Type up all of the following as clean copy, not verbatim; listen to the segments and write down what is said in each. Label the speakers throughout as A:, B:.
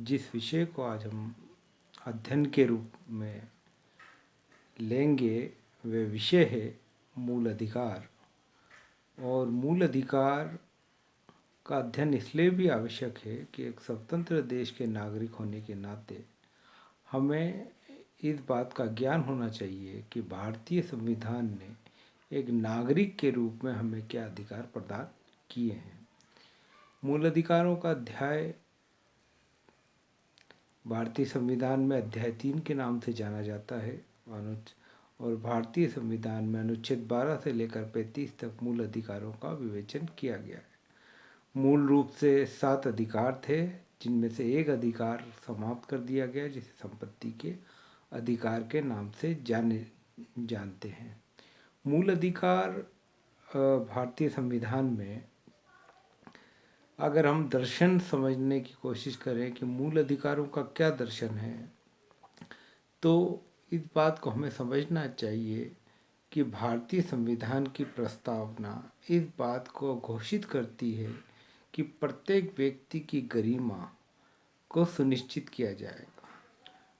A: जिस विषय को आज हम अध्ययन के रूप में लेंगे वे विषय है मूल अधिकार। और मूल अधिकार का अध्ययन इसलिए भी आवश्यक है कि एक स्वतंत्र देश के नागरिक होने के नाते हमें इस बात का ज्ञान होना चाहिए कि भारतीय संविधान ने एक नागरिक के रूप में हमें क्या अधिकार प्रदान किए हैं। मूल अधिकारों का अध्याय भारतीय संविधान में अध्याय 3 के नाम से जाना जाता है। और भारतीय संविधान में अनुच्छेद 12 से लेकर 35 तक मूल अधिकारों का विवेचन किया गया है। मूल रूप से 7 अधिकार थे, जिनमें से एक अधिकार समाप्त कर दिया गया, जिसे संपत्ति के अधिकार के नाम से जानते हैं। मूल अधिकार भारतीय संविधान में अगर हम दर्शन समझने की कोशिश करें कि मूल अधिकारों का क्या दर्शन है, तो इस बात को हमें समझना चाहिए कि भारतीय संविधान की प्रस्तावना इस बात को घोषित करती है कि प्रत्येक व्यक्ति की गरिमा को सुनिश्चित किया जाएगा।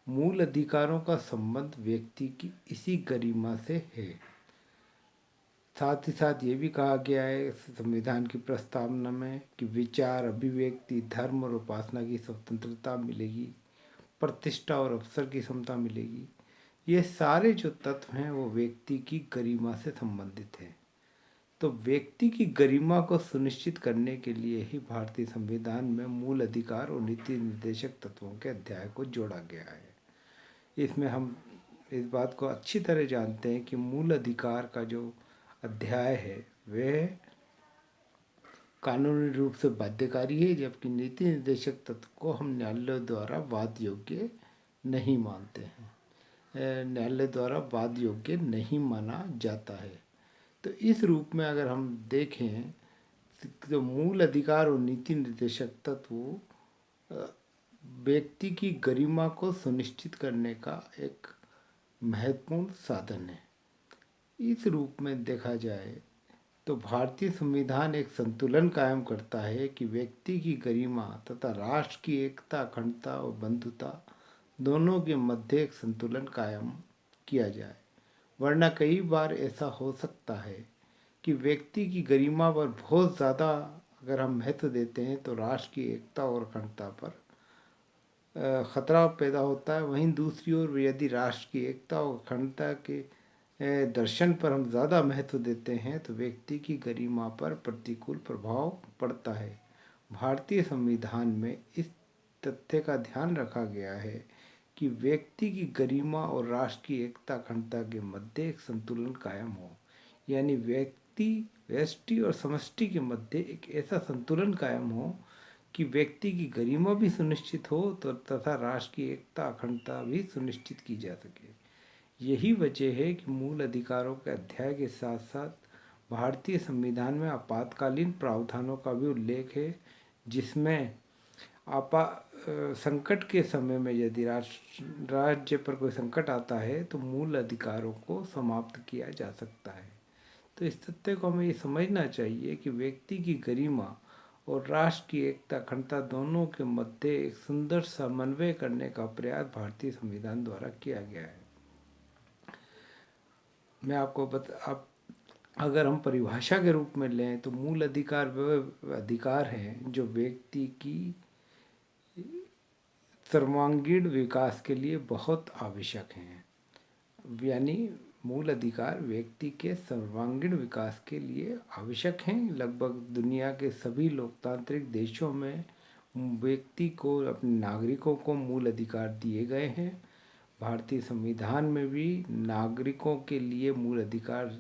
A: मूल अधिकारों का संबंध व्यक्ति की इसी गरिमा से है। साथ ही साथ ये भी कहा गया है संविधान की प्रस्तावना में कि विचार, अभिव्यक्ति, धर्म और उपासना की स्वतंत्रता मिलेगी, प्रतिष्ठा और अवसर की समता मिलेगी। ये सारे जो तत्व हैं वो व्यक्ति की गरिमा से संबंधित हैं। तो व्यक्ति की गरिमा को सुनिश्चित करने के लिए ही भारतीय संविधान में मूल अधिकार और नीति निर्देशक तत्वों के अध्याय को जोड़ा गया है। इसमें हम इस बात को अच्छी तरह जानते हैं कि मूल अधिकार का जो अध्याय है वह कानूनी रूप से बाध्यकारी है, जबकि नीति निर्देशक तत्व को हम न्यायालय द्वारा वाद योग्य नहीं मानते हैं। न्यायालय द्वारा वाद योग्य नहीं माना जाता है। तो इस रूप में अगर हम देखें तो मूल अधिकार और नीति निर्देशक तत्व व्यक्ति की गरिमा को सुनिश्चित करने का एक महत्वपूर्ण साधन है। इस रूप में देखा जाए तो भारतीय संविधान एक संतुलन कायम करता है कि व्यक्ति की गरिमा तथा राष्ट्र की एकता, अखंडता और बंधुता दोनों के मध्य एक संतुलन कायम किया जाए। वरना कई बार ऐसा हो सकता है कि व्यक्ति की गरिमा पर बहुत ज़्यादा अगर हम महत्व देते हैं तो राष्ट्र की एकता और अखंडता पर खतरा पैदा होता है। वहीं दूसरी ओर यदि राष्ट्र की एकता और अखंडता के दर्शन पर हम ज़्यादा महत्व देते हैं तो व्यक्ति की गरिमा पर प्रतिकूल प्रभाव पड़ता है। भारतीय संविधान में इस तथ्य का ध्यान रखा गया है कि व्यक्ति की गरिमा और राष्ट्र की एकता, अखंडता के मध्य एक संतुलन कायम हो, यानी व्यक्ति, व्यष्टि और समष्टि के मध्य एक ऐसा संतुलन कायम हो कि व्यक्ति की गरिमा भी सुनिश्चित हो तो तथा राष्ट्र की एकता, अखंडता भी सुनिश्चित की जा सके। यही वजह है कि मूल अधिकारों के अध्याय के साथ साथ भारतीय संविधान में आपातकालीन प्रावधानों का भी उल्लेख है, जिसमें संकट के समय में यदि राज्य पर कोई संकट आता है तो मूल अधिकारों को समाप्त किया जा सकता है। तो इस तथ्य को हमें ये समझना चाहिए कि व्यक्ति की गरिमा और राष्ट्र की एकता, अखंडता दोनों के मध्य एक सुंदर समन्वय करने का प्रयास भारतीय संविधान द्वारा किया गया है। मैं आपको अब अगर हम परिभाषा के रूप में लें तो मूल अधिकार वह अधिकार हैं जो व्यक्ति की सर्वांगीण विकास के लिए बहुत आवश्यक हैं। यानी मूल अधिकार व्यक्ति के सर्वांगीण विकास के लिए आवश्यक हैं। लगभग दुनिया के सभी लोकतांत्रिक देशों में व्यक्ति को, अपने नागरिकों को मूल अधिकार दिए गए हैं। भारतीय संविधान में भी नागरिकों के लिए मूल अधिकार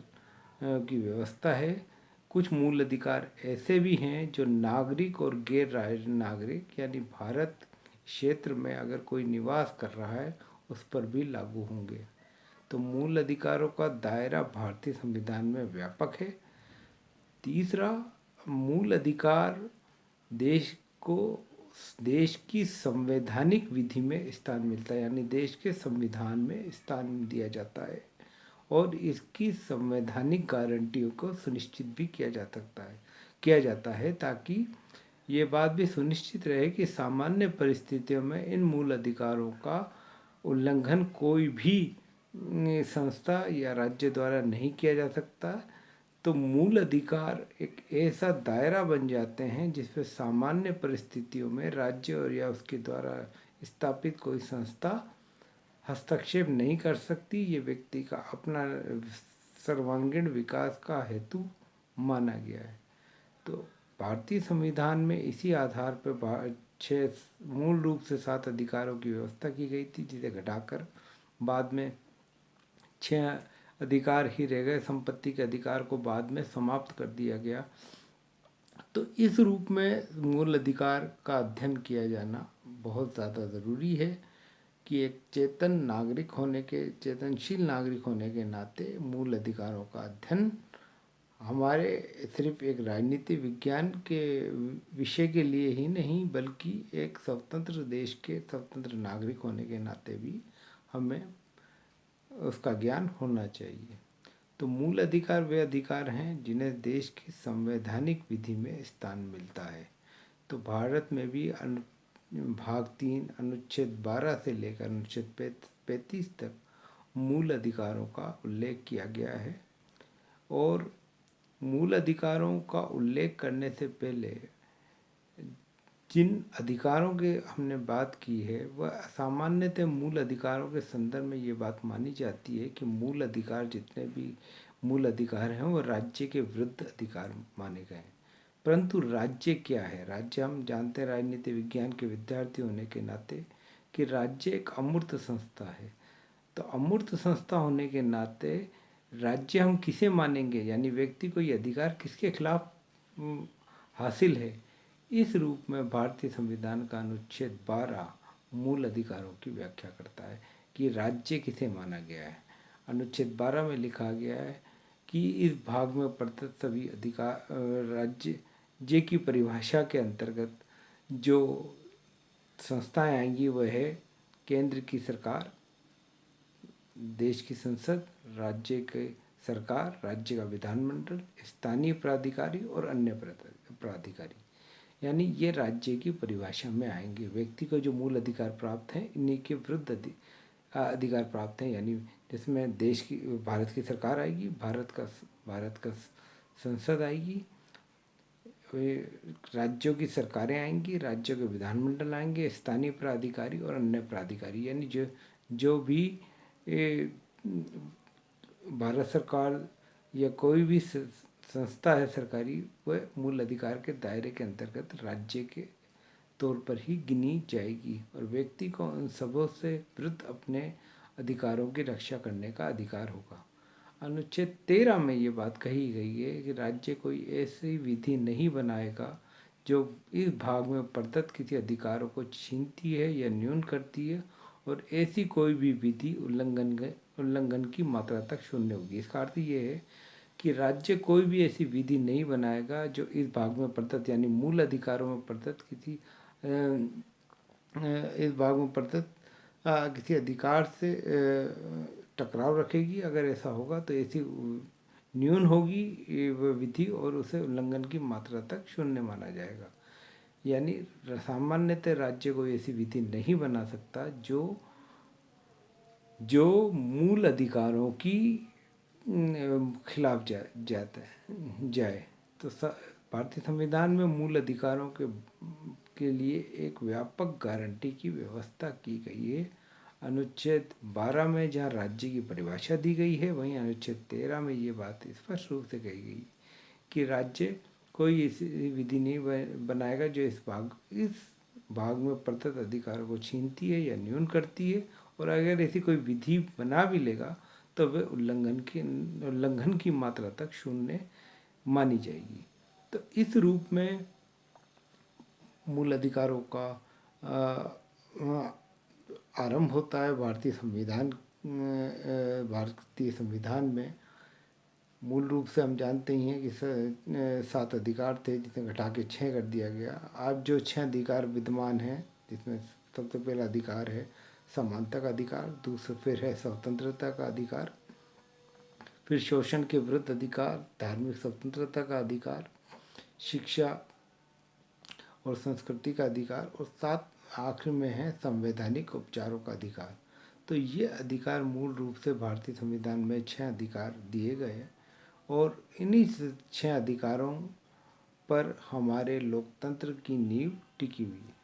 A: की व्यवस्था है। कुछ मूल अधिकार ऐसे भी हैं जो नागरिक और गैर नागरिक यानी भारत क्षेत्र में अगर कोई निवास कर रहा है उस पर भी लागू होंगे। तो मूल अधिकारों का दायरा भारतीय संविधान में व्यापक है। तीसरा, मूल अधिकार देश की संवैधानिक विधि में स्थान मिलता है, यानी देश के संविधान में स्थान दिया जाता है और इसकी संवैधानिक गारंटियों को सुनिश्चित भी किया जाता है ताकि ये बात भी सुनिश्चित रहे कि सामान्य परिस्थितियों में इन मूल अधिकारों का उल्लंघन कोई भी संस्था या राज्य द्वारा नहीं किया जा सकता। तो मूल अधिकार एक ऐसा दायरा बन जाते हैं जिसमें सामान्य परिस्थितियों में राज्य और या उसके द्वारा स्थापित कोई संस्था हस्तक्षेप नहीं कर सकती। ये व्यक्ति का अपना सर्वांगीण विकास का हेतु माना गया है। तो भारतीय संविधान में इसी आधार पर 6 मूल रूप से 7 अधिकारों की व्यवस्था की गई थी, जिसे घटाकर बाद में 6 अधिकार ही रह गए। संपत्ति के अधिकार को बाद में समाप्त कर दिया गया। तो इस रूप में मूल अधिकार का अध्ययन किया जाना बहुत ज़्यादा ज़रूरी है कि एक चेतनशील नागरिक होने के नाते मूल अधिकारों का अध्ययन हमारे सिर्फ एक राजनीति विज्ञान के विषय के लिए ही नहीं, बल्कि एक स्वतंत्र देश के स्वतंत्र नागरिक होने के नाते भी हमें उसका ज्ञान होना चाहिए। तो मूल अधिकार वे अधिकार हैं जिन्हें देश की संवैधानिक विधि में स्थान मिलता है। तो भारत में भी भाग 3 अनुच्छेद 12 से लेकर अनुच्छेद 35 तक मूल अधिकारों का उल्लेख किया गया है। और मूल अधिकारों का उल्लेख करने से पहले जिन अधिकारों के हमने बात की है वह सामान्यतः मूल अधिकारों के संदर्भ में ये बात मानी जाती है कि मूल अधिकार जितने भी मूल अधिकार हैं वो राज्य के विरुद्ध अधिकार माने गए हैं। परंतु राज्य क्या है? राज्य हम जानते हैं राजनीति विज्ञान के विद्यार्थी होने के नाते कि राज्य एक अमूर्त संस्था है। तो अमूर्त संस्था होने के नाते राज्य हम किसे मानेंगे, यानी व्यक्ति को ये अधिकार किसके खिलाफ हासिल है। इस रूप में भारतीय संविधान का अनुच्छेद 12 मूल अधिकारों की व्याख्या करता है कि राज्य किसे माना गया है। अनुच्छेद 12 में लिखा गया है कि इस भाग में प्रदत्त सभी अधिकार राज्य की परिभाषा के अंतर्गत जो संस्थाएं आएंगी वह है केंद्र की सरकार, देश की संसद, राज्य के सरकार, राज्य का विधानमंडल, स्थानीय प्राधिकारी और अन्य प्राधिकारी, यानी ये राज्य की परिभाषा में आएंगे। व्यक्ति को जो मूल अधिकार प्राप्त हैं इन्हीं के विरुद्ध अधिकार प्राप्त हैं, यानी जिसमें देश की भारत की सरकार आएगी, भारत का संसद आएगी, राज्यों की सरकारें आएंगी, राज्यों के विधानमंडल आएंगे, स्थानीय प्राधिकारी और अन्य प्राधिकारी, यानी जो भी भारत सरकार या कोई भी संस्था है सरकारी, वह मूल अधिकार के दायरे के अंतर्गत राज्य के तौर पर ही गिनी जाएगी और व्यक्ति को उन सबों से विरुद्ध अपने अधिकारों की रक्षा करने का अधिकार होगा। अनुच्छेद 13 में ये बात कही गई है कि राज्य कोई ऐसी विधि नहीं बनाएगा जो इस भाग में प्रदत्त किसी अधिकारों को छीनती है या न्यून करती है, और ऐसी कोई भी विधि उल्लंघन की मात्रा तक शून्य होगी। इसका अर्थ ये है कि राज्य कोई भी ऐसी विधि नहीं बनाएगा जो इस भाग में प्रदत्त यानी मूल अधिकारों में प्रदत्त इस भाग में प्रदत्त किसी अधिकार से टकराव रखेगी। अगर ऐसा होगा तो ऐसी न्यून होगी वह विधि और उसे उल्लंघन की मात्रा तक शून्य माना जाएगा। यानी सामान्यतः राज्य कोई ऐसी विधि नहीं बना सकता जो मूल अधिकारों की खिलाफ जाए। तो भारतीय संविधान में मूल अधिकारों के लिए एक व्यापक गारंटी की व्यवस्था की गई है। अनुच्छेद 12 में जहाँ राज्य की परिभाषा दी गई है, वहीं अनुच्छेद 13 में ये बात स्पष्ट रूप से कही गई कि राज्य कोई ऐसी विधि नहीं बनाएगा जो इस भाग में प्रदत्त अधिकारों को छीनती है या न्यून करती है, और अगर ऐसी कोई विधि बना भी लेगा तो वह उल्लंघन की मात्रा तक शून्य मानी जाएगी। तो इस रूप में मूल अधिकारों का आरंभ होता है। भारतीय संविधान में मूल रूप से हम जानते ही हैं कि 7 अधिकार थे जिसे घटा के 6 कर दिया गया। आज जो 6 अधिकार विद्यमान हैं, जिसमें सबसे पहला अधिकार है समानता का अधिकार, दूसरा फिर है स्वतंत्रता का अधिकार, फिर शोषण के विरुद्ध अधिकार, धार्मिक स्वतंत्रता का अधिकार, शिक्षा और संस्कृति का अधिकार, और सात आखिर में है संवैधानिक उपचारों का अधिकार। तो ये अधिकार मूल रूप से भारतीय संविधान में 6 अधिकार दिए गए हैं और इन्हीं 6 अधिकारों पर हमारे लोकतंत्र की नींव टिकी हुई है।